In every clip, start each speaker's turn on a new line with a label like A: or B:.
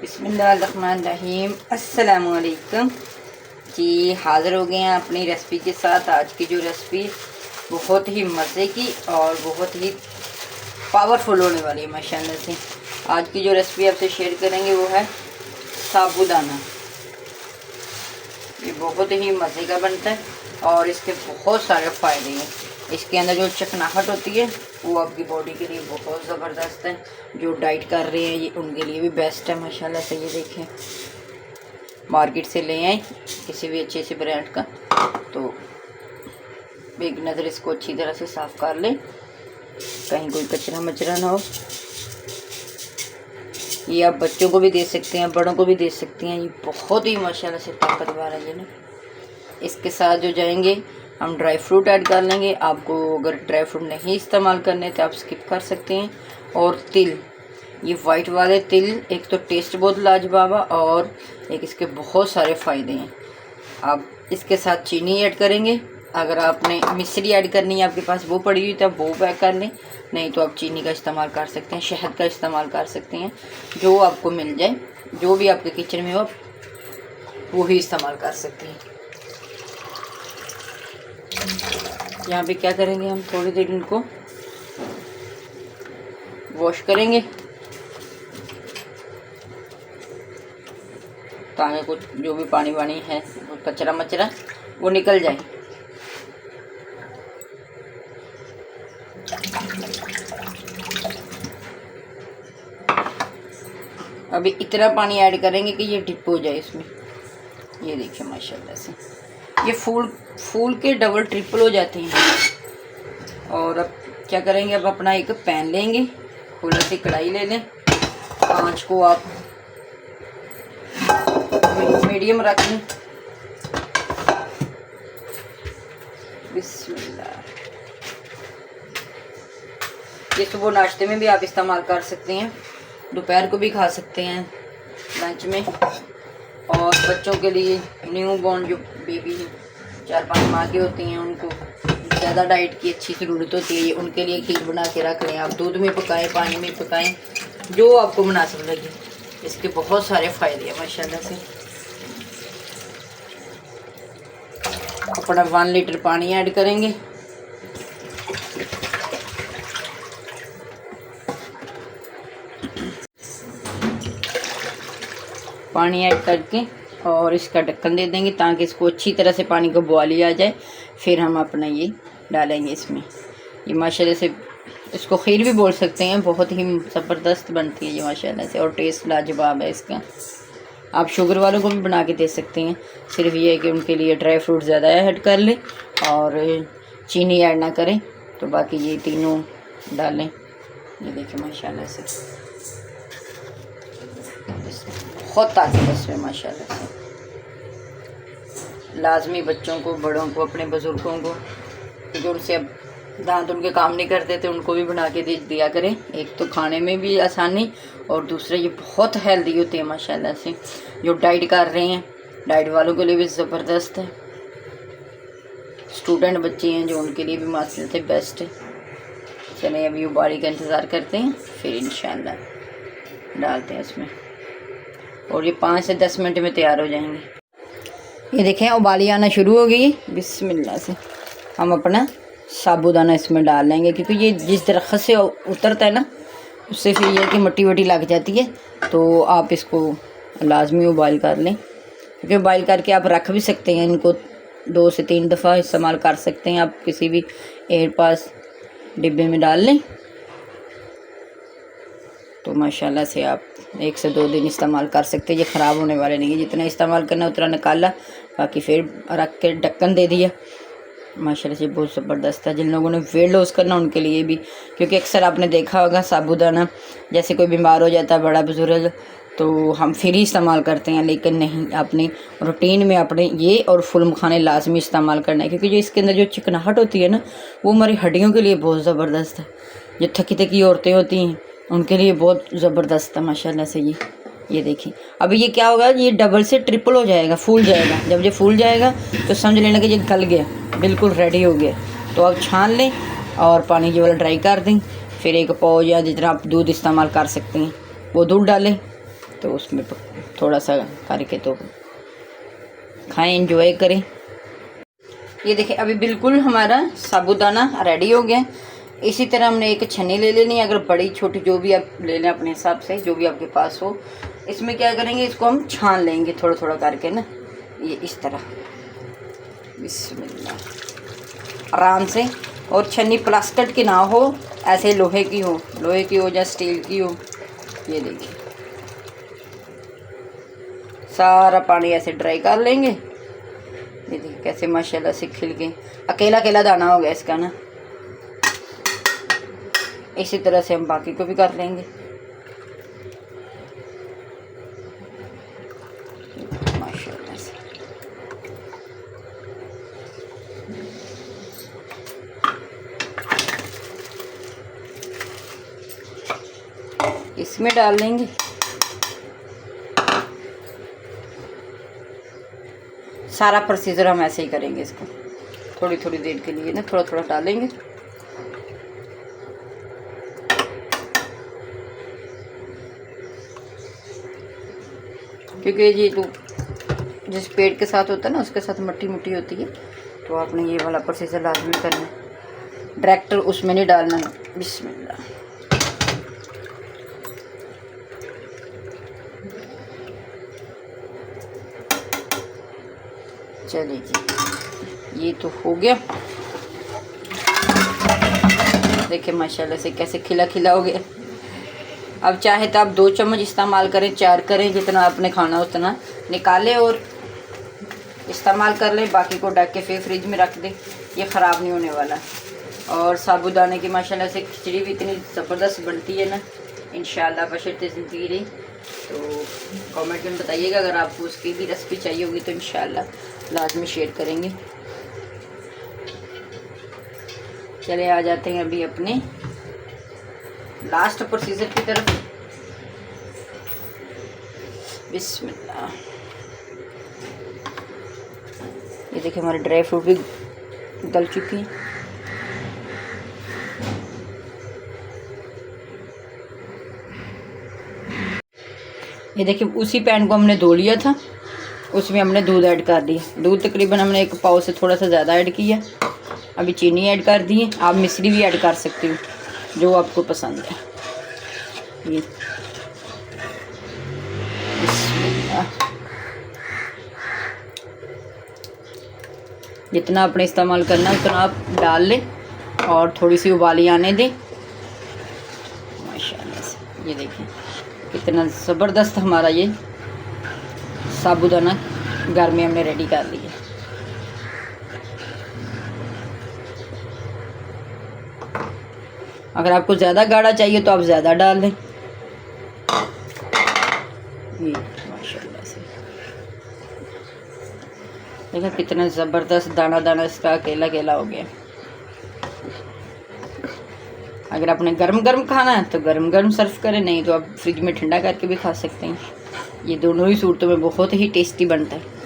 A: बिस्मिल्लाहिर्रहमानिर्रहीम। अस्सलामुअलैकुम जी। हाज़िर हो गए हैं अपनी रेसिपी के साथ। आज की जो रेसिपी बहुत ही मज़े की और बहुत ही पावरफुल होने वाली है माशाल्लाह से। आज की जो रेसिपी आपसे शेयर करेंगे वो है साबूदाना। ये बहुत ही मज़े का बनता है और इसके बहुत सारे फ़ायदे हैं। इसके अंदर जो चिकनाहट होती है वो आपकी बॉडी के लिए बहुत ज़बरदस्त है। जो डाइट कर रहे हैं ये उनके लिए भी बेस्ट है माशाल्लाह से। ये देखें, मार्केट से ले आए किसी भी अच्छे से ब्रांड का, तो एक नज़र इसको अच्छी तरह से साफ़ कर लें, कहीं कोई कचरा मचरा ना हो। ये आप बच्चों को भी दे सकते हैं, बड़ों को भी दे सकते हैं। ये बहुत ही माशाल्लाह से ताकतवर है ये ना। इसके साथ जो जाएंगे हम ड्राई फ्रूट ऐड कर लेंगे। आपको अगर ड्राई फ्रूट नहीं इस्तेमाल करने तो आप स्किप कर सकते हैं। और तिल, ये वाइट वाले तिल, एक तो टेस्ट बहुत लाजवाब है और एक इसके बहुत सारे फ़ायदे हैं। आप इसके साथ चीनी ऐड करेंगे। अगर आपने मिश्री ऐड करनी है, आपके पास वो पड़ी हुई तो आप वो पैक कर लें, नहीं तो आप चीनी का इस्तेमाल कर सकते हैं, शहद का इस्तेमाल कर सकते हैं, जो आपको मिल जाए, जो भी आपके किचन में हो वो ही इस्तेमाल कर सकते हैं। यहाँ पे क्या करेंगे, हम थोड़ी देर इनको वॉश करेंगे ताकि कुछ जो भी पानी वानी है, वो कचरा मचरा वो निकल जाए। अभी इतना पानी ऐड करेंगे कि ये डिप हो जाए इसमें। ये देखिए माशाल्लाह से ये फूल के डबल ट्रिपल हो जाती हैं। और अब क्या करेंगे, अब अपना एक पैन लेंगे, खुला सी कढ़ाई ले लें, आंच को आप मीडियम रख लें। बिस्मिल्लाह। ये सुबह नाश्ते में भी आप इस्तेमाल कर सकते हैं, दोपहर को भी खा सकते हैं लंच में। और बच्चों के लिए, न्यू बॉर्न जो बेबी 4-5 माह के होती हैं, उनको ज़्यादा डाइट की अच्छी ज़रूरत होती है, उनके लिए खीर बना के रख लें। आप दूध में पकाएं, पानी में पकाएं, जो आपको मुनासिब लगे। इसके बहुत सारे फ़ायदे हैं माशाल्लाह से। अपना 1 लीटर पानी ऐड करेंगे। पानी ऐड करके और इसका ढक्कन दे देंगे ताकि इसको अच्छी तरह से पानी को बॉयल आ जाए। फिर हम अपना ये डालेंगे इसमें। ये माशाल्लाह से इसको खीर भी बोल सकते हैं, बहुत ही ज़बरदस्त बनती है ये माशाल्लाह से और टेस्ट लाजवाब है इसका। आप शुगर वालों को भी बना के दे सकते हैं। सिर्फ ये है कि उनके लिए ड्राई फ्रूट ज़्यादा ऐड कर लें और चीनी ऐड ना करें, तो बाकी ये तीनों डालें। ये देखिए माशाल्लाह से बहुत ताकत है इसमें माशाल्लाह से। लाजमी बच्चों को, बड़ों को, अपने बुज़ुर्गों को, क्योंकि उनसे अब दांत उनके काम नहीं करते थे, उनको भी बना के दिया करें। एक तो खाने में भी आसानी और दूसरा ये बहुत हेल्दी होते हैं माशाल्लाह से। जो डाइट कर रहे हैं, डाइट वालों के लिए भी ज़बरदस्त है। स्टूडेंट बच्चे हैं जो, उनके लिए भी माशाल्लाह से बेस्ट है। चलें अभी उबाली का इंतज़ार करते हैं, फिर इंशाल्लाह डालते हैं इसमें और ये 5 से 10 मिनट में तैयार हो जाएंगे। ये देखें उबाली आना शुरू हो गई। बिस्मिल्लाह से हम अपना साबूदाना इसमें डाल लेंगे, क्योंकि ये जिस दरख्त से उतरता है ना, उससे फिर ये कि मिट्टी वट्टी लग जाती है। तो आप इसको लाजमी उबाइल कर लें, क्योंकि उबाइल करके आप रख भी सकते हैं। इनको 2 से 3 दफ़ा इस्तेमाल कर सकते हैं। आप किसी भी एयर पास डिब्बे में डाल लें तो माशाल्लाह से आप 1 से 2 दिन इस्तेमाल कर सकते हैं। ये ख़राब होने वाले नहीं है। जितना इस्तेमाल करना उतना निकाला, बाकी फिर रख के ढक्कन दे दिया। माशाल्लाह से बहुत ज़बरदस्त है। जिन लोगों ने वेट लॉस करना उनके लिए भी, क्योंकि अक्सर आपने देखा होगा साबूदाना, जैसे कोई बीमार हो जाता है बड़ा बुजुर्ग, तो हम फिर ही इस्तेमाल करते हैं। लेकिन नहीं, अपने रूटीन में अपने ये और फुल मखाने लाजमी इस्तेमाल करना है, क्योंकि जो इसके अंदर जो चिकनाहट होती है ना, वो हमारी हड्डियों के लिए बहुत ज़बरदस्त है। जो थकी थकी औरतें होती हैं उनके लिए बहुत ज़बरदस्त है माशाल्लाह से। ये देखिए अभी ये क्या होगा, ये डबल से ट्रिपल हो जाएगा, फूल जाएगा। जब ये फूल जाएगा तो समझ लेना कि ये गल गया, बिल्कुल रेडी हो गया। तो आप छान लें और पानी ये वाला ड्राई कर दें। फिर 1 पाव या जितना आप दूध इस्तेमाल कर सकते हैं वो दूध डालें तो उसमें थोड़ा सा करके तो खाएं, एंजॉय करें। ये देखिए अभी बिल्कुल हमारा साबूदाना रेडी हो गया। इसी तरह हमने एक छन्नी ले लेनी है, अगर बड़ी छोटी जो भी आप ले लें अपने हिसाब से, जो भी आपके पास हो। इसमें क्या करेंगे, इसको हम छान लेंगे थोड़ा थोड़ा करके ना, ये इस तरह बिस्मिल्लाह आराम से। और छन्नी प्लास्टिक की ना हो, ऐसे लोहे की हो या स्टील की हो। ये देखिए सारा पानी ऐसे ड्राई कर लेंगे। ये देखिए कैसे माशाल्लाह से खिल के अकेला अकेला दाना हो गया इसका ना। इसी तरह से हम बाकी को भी कर लेंगे। माशाल्लाह से इसमें डाल लेंगे। सारा प्रोसीजर हम ऐसे ही करेंगे। इसको थोड़ी थोड़ी देर के लिए ना थोड़ा थोड़ा डालेंगे। क्योंकि ये तो जिस पेट के साथ होता है ना, उसके साथ मट्टी मुट्टी होती है, तो आपने ये वाला प्रोसीजर लाजमी करना है। डायरेक्ट उसमें नहीं डालना। बिस्मिल्लाह। चलिए जी, ये तो हो गया। देखिए माशाल्लाह से कैसे खिला खिला हो गया। अब चाहे तो आप 2 चम्मच इस्तेमाल करें, 4 करें, जितना आपने खाना उतना निकालें और इस्तेमाल कर लें। बाकी को ढक के फिर फ्रिज में रख दें, ये ख़राब नहीं होने वाला। और साबूदाने की माशाल्लाह से खिचड़ी भी इतनी ज़बरदस्त बनती है ना, इंशाल्लाह बशर्ते ज़िंदगी रही। तो कमेंट में बताइएगा, अगर आपको उसकी भी रेसिपी चाहिए होगी तो इंशाल्लाह लाजमी शेयर करेंगे। चले आ जाते हैं अभी अपने लास्ट प्रोसीजर की तरफ। बिस्मिल्लाह। ये देखिए हमारे ड्राई फ्रूट भी गल चुकी हैं। ये देखिए उसी पैन को हमने धो लिया था, उसमें हमने दूध ऐड कर दिया। दूध तकरीबन हमने 1 पाव से थोड़ा सा ज़्यादा ऐड किया। अभी चीनी ऐड कर दी है। आप मिश्री भी ऐड कर सकते हो, जो आपको पसंद है। ये जितना आपने इस्तेमाल करना है उतना आप डाल लें और थोड़ी सी उबाली आने दें। माशाल्लाह से ये देखिए कितना ज़बरदस्त हमारा ये साबूदाना घर में हमने रेडी कर लिया। अगर आपको ज़्यादा गाढ़ा चाहिए तो आप ज़्यादा डाल दें। ये माशाल्लाह से देखा कितना ज़बरदस्त दाना दाना इसका अकेला अकेला हो गया। अगर आपने गरम गरम खाना है तो गरम गरम सर्व करें, नहीं तो आप फ्रिज में ठंडा करके भी खा सकते हैं। ये दोनों ही सूरतों में बहुत ही टेस्टी बनता है।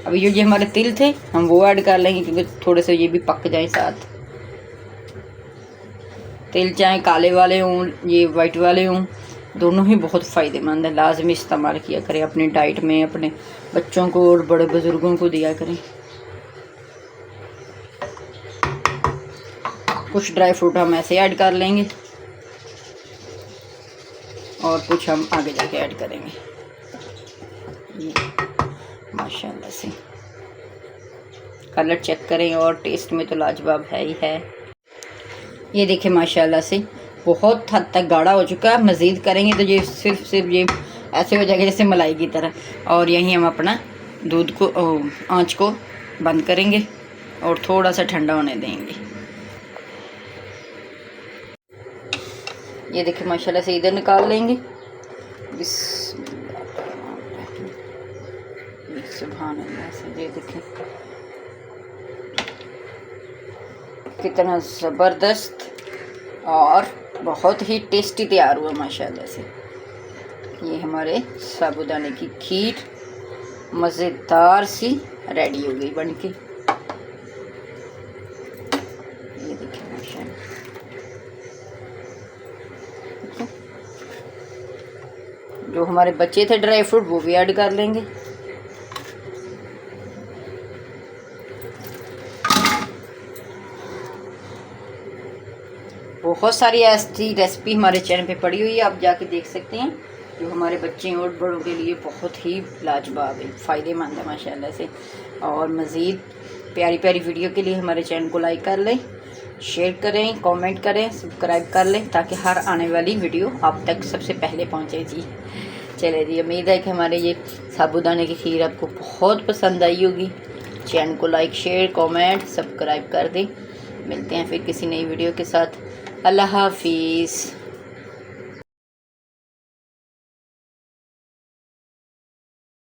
A: अभी जो ये हमारे तिल थे हम वो ऐड कर लेंगे, क्योंकि थोड़े से ये भी पक जाए साथ। तिल चाहे काले वाले हों ये वाइट वाले हों, दोनों ही बहुत फ़ायदेमंद है। लाजमी इस्तेमाल किया करें अपनी डाइट में, अपने बच्चों को और बड़े बुज़ुर्गों को दिया करें। कुछ ड्राई फ्रूट हम ऐसे ऐड कर लेंगे और कुछ हम आगे जाके ऐड करेंगे। ये माशाल्लाह से कलर चेक करें और टेस्ट में तो लाजवाब है ही है। ये देखिए माशाल्लाह से बहुत हद तक गाढ़ा हो चुका है। मज़ीद करेंगे तो ये सिर्फ ये ऐसे हो जाएगा जैसे मलाई की तरह। और यहीं हम अपना दूध को आंच को बंद करेंगे और थोड़ा सा ठंडा होने देंगे। ये देखिए माशाल्लाह से इधर निकाल लेंगे। सुभान अल्लाह से ये देखिए कितना ज़बरदस्त और बहुत ही टेस्टी तैयार हुआ माशाल्लाह से। ये हमारे साबूदाने की खीर मज़ेदार सी रेडी हो गई बनके। ये देखिए माशाल्लाह जो हमारे बच्चे थे ड्राई फ्रूट वो भी ऐड कर लेंगे। बहुत सारी ऐसी रेसिपी हमारे चैनल पे पड़ी हुई है, आप जाके देख सकते हैं, जो हमारे बच्चे और बड़ों के लिए बहुत ही लाजवाब है, फ़ायदेमंद है माशाल्लाह से। और मज़ीद प्यारी प्यारी वीडियो के लिए हमारे चैनल को लाइक कर लें, शेयर करें, कमेंट करें, सब्सक्राइब कर लें, ताकि हर आने वाली वीडियो आप तक सबसे पहले पहुंचे जी। चले जी, उम्मीद है कि हमारे ये साबूदाने की खीर आपको बहुत पसंद आई होगी। चैनल को लाइक, शेयर, कमेंट, सब्सक्राइब कर दें। मिलते हैं फिर किसी नई वीडियो के साथ। अल्लाह हाफिज़।